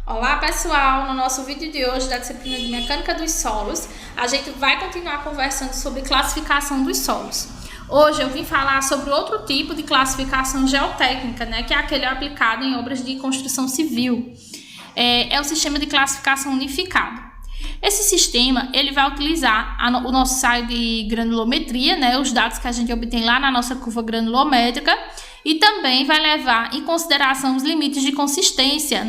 Olá pessoal, no nosso vídeo de hoje da disciplina de Mecânica dos Solos, a gente vai continuar conversando sobre classificação dos solos. Hoje eu vim falar sobre outro tipo de classificação geotécnica, que é aquele aplicado em obras de construção civil. É o sistema de classificação unificado. Esse sistema ele vai utilizar o nosso ensaio de granulometria, os dados que a gente obtém lá na nossa curva granulométrica, e também vai levar em consideração os limites de consistência,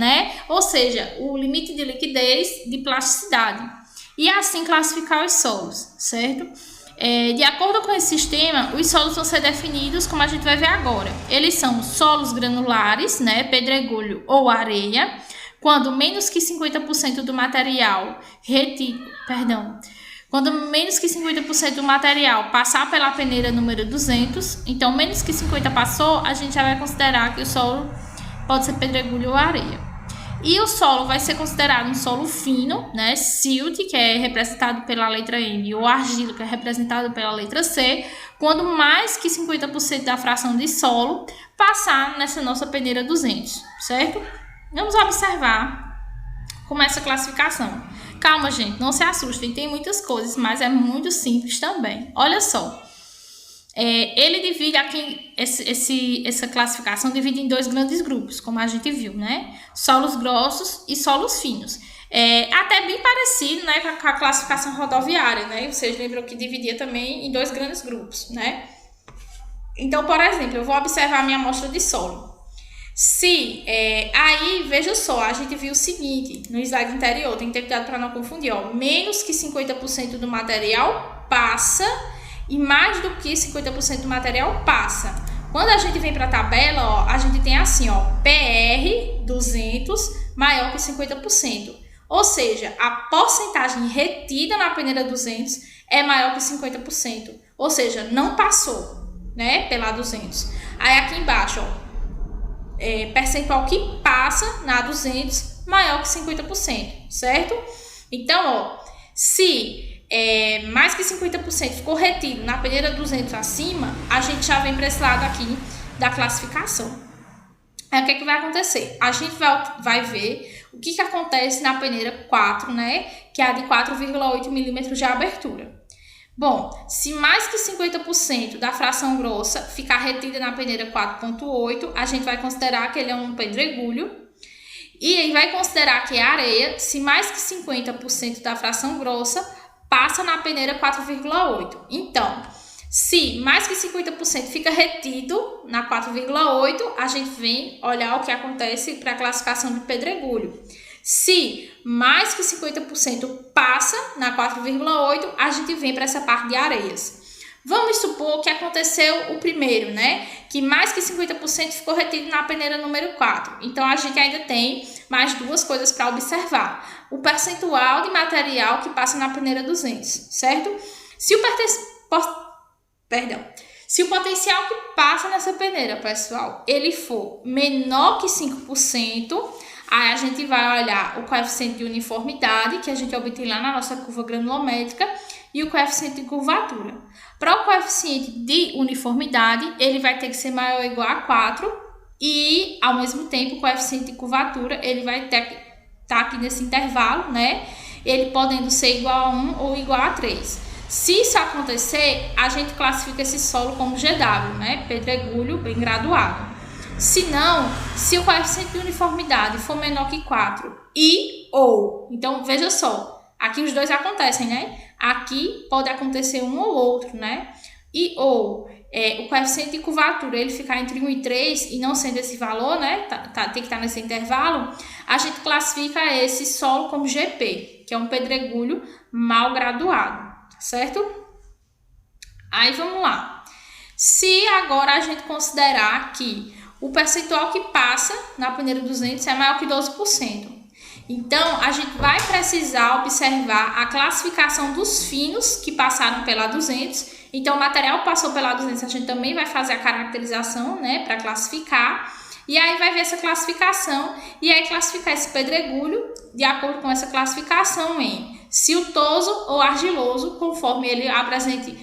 ou seja, o limite de liquidez, de plasticidade, e assim classificar os solos, certo? De acordo com esse sistema, os solos vão ser definidos como a gente vai ver agora. Eles são solos granulares, pedregulho ou areia, quando menos que 50% do material quando menos que 50% do material passar pela peneira número 200, então menos que 50 passou, a gente já vai considerar que o solo pode ser pedregulho ou areia. E o solo vai ser considerado um solo fino, silt, que é representado pela letra M, ou argila, que é representado pela letra C, quando mais que 50% da fração de solo passar nessa nossa peneira 200, certo? Vamos observar como é essa classificação. Calma, gente, não se assustem, tem muitas coisas, mas é muito simples também. Olha só, ele divide aqui, essa classificação divide em dois grandes grupos, como a gente viu, solos grossos e solos finos. Até bem parecido, com a classificação rodoviária, Vocês lembram que dividia também em dois grandes grupos, Então, por exemplo, eu vou observar a minha amostra de solo. Aí, veja só, a gente viu o seguinte, no slide anterior, tem que ter cuidado para não confundir, menos que 50% do material passa e mais do que 50% do material passa. Quando a gente vem para a tabela, a gente tem assim, PR 200 maior que 50%. Ou seja, a porcentagem retida na peneira 200 é maior que 50%. Ou seja, não passou, pela 200. Aí aqui embaixo, percentual que passa na 200 maior que 50%, certo? Então, se mais que 50% ficou retido na peneira 200 acima, a gente já vem para esse lado aqui da classificação. Aí o que vai acontecer? A gente vai ver o que acontece na peneira 4, que é a de 4,8 milímetros de abertura. Bom, se mais que 50% da fração grossa ficar retida na peneira 4,8, a gente vai considerar que ele é um pedregulho. E aí vai considerar que é areia, se mais que 50% da fração grossa passa na peneira 4,8. Então, se mais que 50% fica retido na 4,8, a gente vem olhar o que acontece para a classificação de pedregulho. Se mais que 50% passa na 4,8, a gente vem para essa parte de areias. Vamos supor que aconteceu o primeiro, que mais que 50% ficou retido na peneira número 4. Então, a gente ainda tem mais duas coisas para observar. O percentual de material que passa na peneira 200, certo? Se o potencial que passa nessa peneira, pessoal, ele for menor que 5%, aí a gente vai olhar o coeficiente de uniformidade, que a gente obtém lá na nossa curva granulométrica, e o coeficiente de curvatura. Para o coeficiente de uniformidade, ele vai ter que ser maior ou igual a 4, e, ao mesmo tempo, o coeficiente de curvatura, ele vai ter que estar aqui nesse intervalo, ele podendo ser igual a 1 ou igual a 3. Se isso acontecer, a gente classifica esse solo como GW, pedregulho bem graduado. Se não, se o coeficiente de uniformidade for menor que 4 então veja só, aqui os dois acontecem, Aqui pode acontecer um ou outro, o coeficiente de curvatura ele ficar entre 1 e 3 e não sendo esse valor, tem que estar nesse intervalo, a gente classifica esse solo como GP, que é um pedregulho mal graduado, certo? Aí vamos lá. Se agora a gente considerar que o percentual que passa na peneira 200 é maior que 12%. Então, a gente vai precisar observar a classificação dos finos que passaram pela 200. Então, o material que passou pela 200, a gente também vai fazer a caracterização, para classificar. E aí vai ver essa classificação e aí classificar esse pedregulho de acordo com essa classificação em siltoso ou argiloso, conforme ele apresente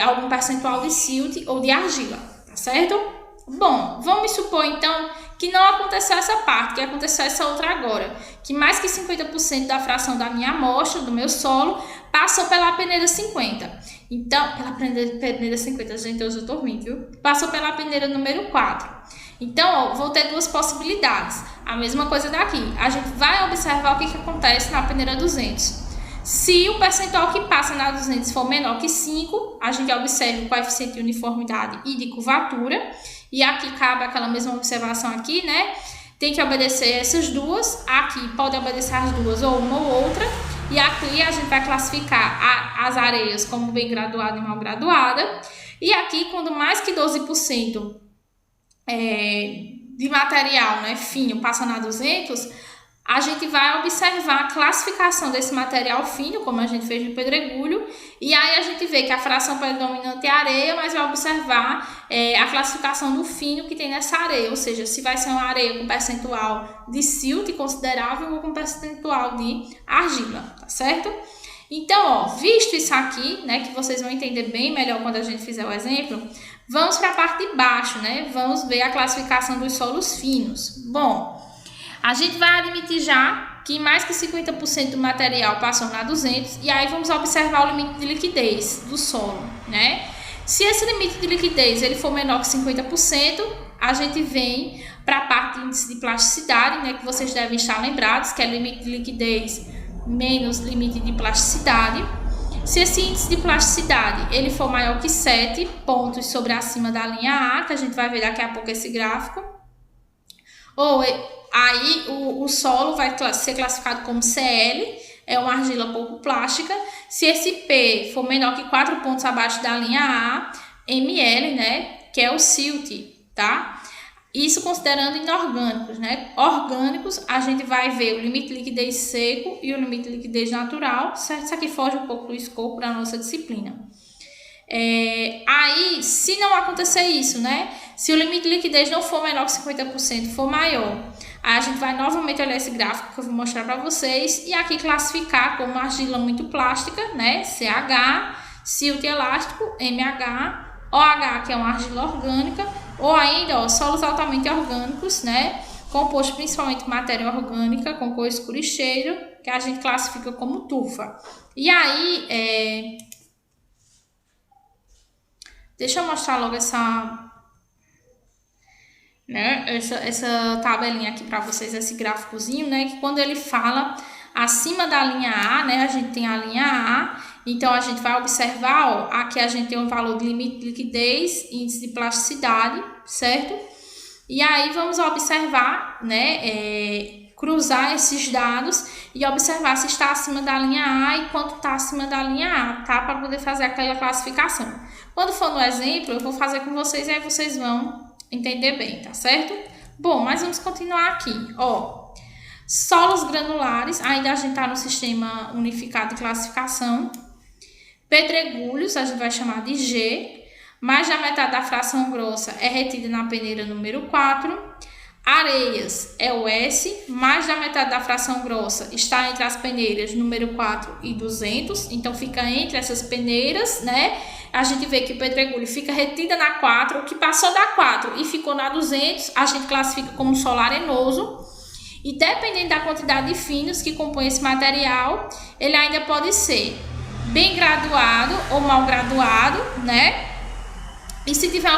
algum percentual de silt ou de argila, tá certo? Bom, vamos supor então que não aconteceu essa parte, que aconteceu essa outra agora, que mais que 50% da fração da minha amostra, do meu solo, passou pela peneira 50. Então, pela peneira 50, gente, hoje eu tô rindo, viu? Passou pela peneira número 4. Então, ó, vou ter duas possibilidades. A mesma coisa daqui. A gente vai observar o que acontece na peneira 200. Se o percentual que passa na 200 for menor que 5, a gente observa o coeficiente de uniformidade e de curvatura. E aqui cabe aquela mesma observação aqui, né? Tem que obedecer essas duas. Aqui pode obedecer as duas ou uma ou outra. E aqui a gente vai classificar as areias como bem graduada e mal graduada. E aqui, quando mais que 12% de material, né, fino passa na 200, a gente vai observar a classificação desse material fino, como a gente fez no pedregulho, e aí a gente vê que a fração predominante é areia, mas vai observar a classificação do fino que tem nessa areia, ou seja, se vai ser uma areia com percentual de silt considerável ou com percentual de argila, tá certo? Então, ó, visto isso aqui, né, que vocês vão entender bem melhor quando a gente fizer o exemplo, vamos para a parte de baixo, né? Vamos ver a classificação dos solos finos. Bom, a gente vai admitir já que mais que 50% do material passou na 200 e aí vamos observar o limite de liquidez do solo, né? Se esse limite de liquidez ele for menor que 50%, a gente vem para a parte de índice de plasticidade, né? Que vocês devem estar lembrados, que é limite de liquidez menos limite de plasticidade. Se esse índice de plasticidade ele for maior que 7 pontos sobre acima da linha A, que a gente vai ver daqui a pouco esse gráfico, ou aí o solo vai ser classificado como CL, é uma argila pouco plástica. Se esse P for menor que 4 pontos abaixo da linha A, ML, né, que é o silt, tá? Isso considerando inorgânicos, né? Orgânicos, a gente vai ver o limite de liquidez seco e o limite de liquidez natural, certo? Isso aqui foge um pouco do escopo da nossa disciplina. Aí, se não acontecer isso, né? Se o limite de liquidez não for menor que 50%, for maior, aí a gente vai novamente olhar esse gráfico que eu vou mostrar para vocês e aqui classificar como argila muito plástica, né? CH, silt elástico, MH, OH, que é uma argila orgânica, ou ainda, ó, solos altamente orgânicos, né? Composto principalmente de matéria orgânica, com cor escura e cheiro, que a gente classifica como tufa. E aí, deixa eu mostrar logo essa tabelinha aqui para vocês, esse gráficozinho, né? Que quando ele fala acima da linha A, né? A gente tem a linha A, então a gente vai observar, ó, aqui a gente tem um valor de limite de liquidez, índice de plasticidade, certo? E aí vamos observar, né? Cruzar esses dados e observar se está acima da linha A e quanto está acima da linha A, tá? Para poder fazer aquela classificação. Quando for no exemplo, eu vou fazer com vocês e aí vocês vão entender bem, tá certo? Bom, mas vamos continuar aqui, ó. Solos granulares, ainda a gente está no sistema unificado de classificação. Pedregulhos, a gente vai chamar de G. Mais da metade da fração grossa é retida na peneira número 4. Areias é o S. Mais da metade da fração grossa está entre as peneiras número 4 e 200. Então, fica entre essas peneiras, né? A gente vê que o pedregulho fica retida na 4. O que passou da 4 e ficou na 200, a gente classifica como solo arenoso. E dependendo da quantidade de finos que compõe esse material, ele ainda pode ser bem graduado ou mal graduado, né? E se tiver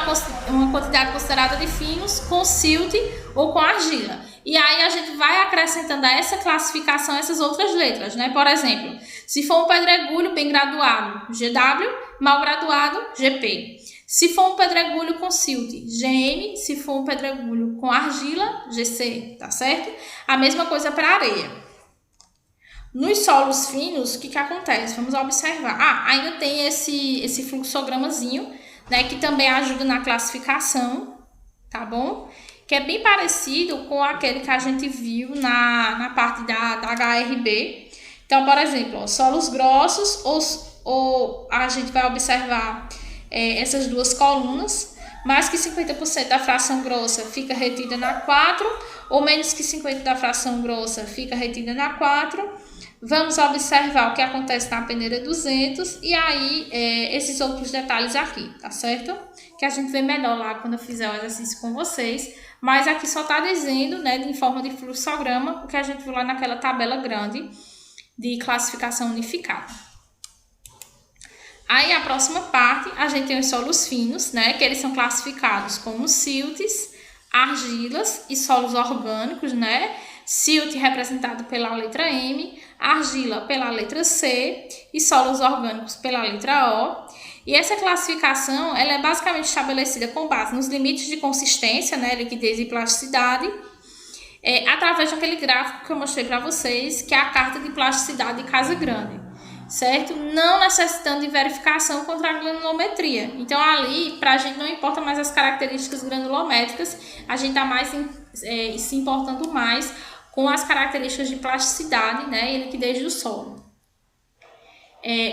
uma quantidade considerada de finos, com silt ou com argila. E aí a gente vai acrescentando a essa classificação essas outras letras, né? Por exemplo, se for um pedregulho bem graduado, GW, mal graduado, GP. Se for um pedregulho com silt, GM. Se for um pedregulho com argila, GC, tá certo? A mesma coisa para areia. Nos solos finos, o que acontece? Vamos observar. Ainda tem esse fluxogramazinho, né, que também ajuda na classificação, tá bom? Que é bem parecido com aquele que a gente viu na parte da HRB. Então, por exemplo, ó, solos grossos, ou a gente vai observar essas duas colunas. Mais que 50% da fração grossa fica retida na 4, ou menos que 50% da fração grossa fica retida na 4. Vamos observar o que acontece na peneira 200 e aí esses outros detalhes aqui, tá certo? Que a gente vê melhor lá quando eu fizer o exercício com vocês, mas aqui só está dizendo, né, em forma de fluxograma, o que a gente viu lá naquela tabela grande de classificação unificada. Aí a próxima parte, a gente tem os solos finos, né, que eles são classificados como siltes, argilas e solos orgânicos, né? Silt representado pela letra M, argila pela letra C e solos orgânicos pela letra O. E essa classificação ela é basicamente estabelecida com base nos limites de consistência, né, liquidez e plasticidade, através daquele gráfico que eu mostrei para vocês, que é a carta de plasticidade de Casagrande, certo? Não necessitando de verificação contra a granulometria. Então, ali, para a gente não importa mais as características granulométricas, a gente está mais se importando mais com as características de plasticidade, né, e liquidez do solo.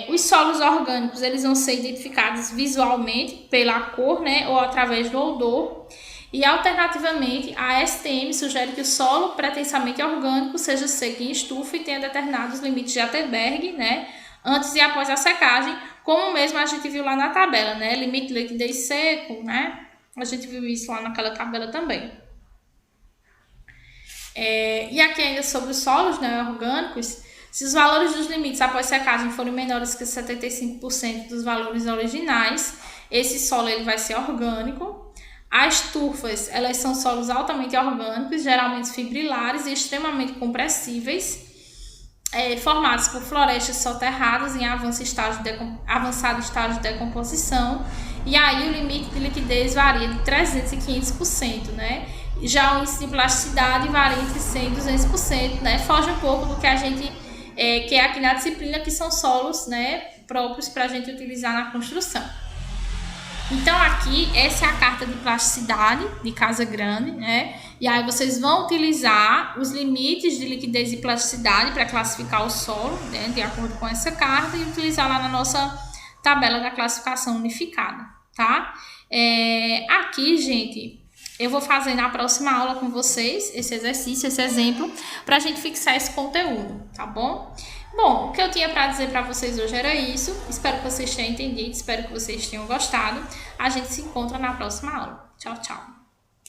Os solos orgânicos eles vão ser identificados visualmente pela cor, né, ou através do odor. E, alternativamente, a STM sugere que o solo pretensamente orgânico seja seco em estufa e tenha determinados limites de Atterberg, né, antes e após a secagem, como mesmo a gente viu lá na tabela, né, limite de liquidez seco, né, a gente viu isso lá naquela tabela também. E aqui ainda sobre os solos, né, orgânicos, se os valores dos limites após secagem forem menores que 75% dos valores originais, esse solo ele vai ser orgânico. As tufas, elas são solos altamente orgânicos, geralmente fibrilares e extremamente compressíveis, formados por florestas soterradas em avançado estágio de decomposição. E aí o limite de liquidez varia de 300% e 500%, né? Já o índice de plasticidade varia entre 100% e 200%, né? Foge um pouco do que a gente quer aqui na disciplina, que são solos, né, próprios para a gente utilizar na construção. Então, aqui, essa é a carta de plasticidade de Casagrande, né? E aí vocês vão utilizar os limites de liquidez e plasticidade para classificar o solo, né, de acordo com essa carta, e utilizar lá na nossa tabela da classificação unificada, tá? Aqui, gente, eu vou fazer na próxima aula com vocês esse exercício, esse exemplo, para a gente fixar esse conteúdo, tá bom? Bom, o que eu tinha para dizer para vocês hoje era isso. Espero que vocês tenham entendido, espero que vocês tenham gostado. A gente se encontra na próxima aula. Tchau, tchau!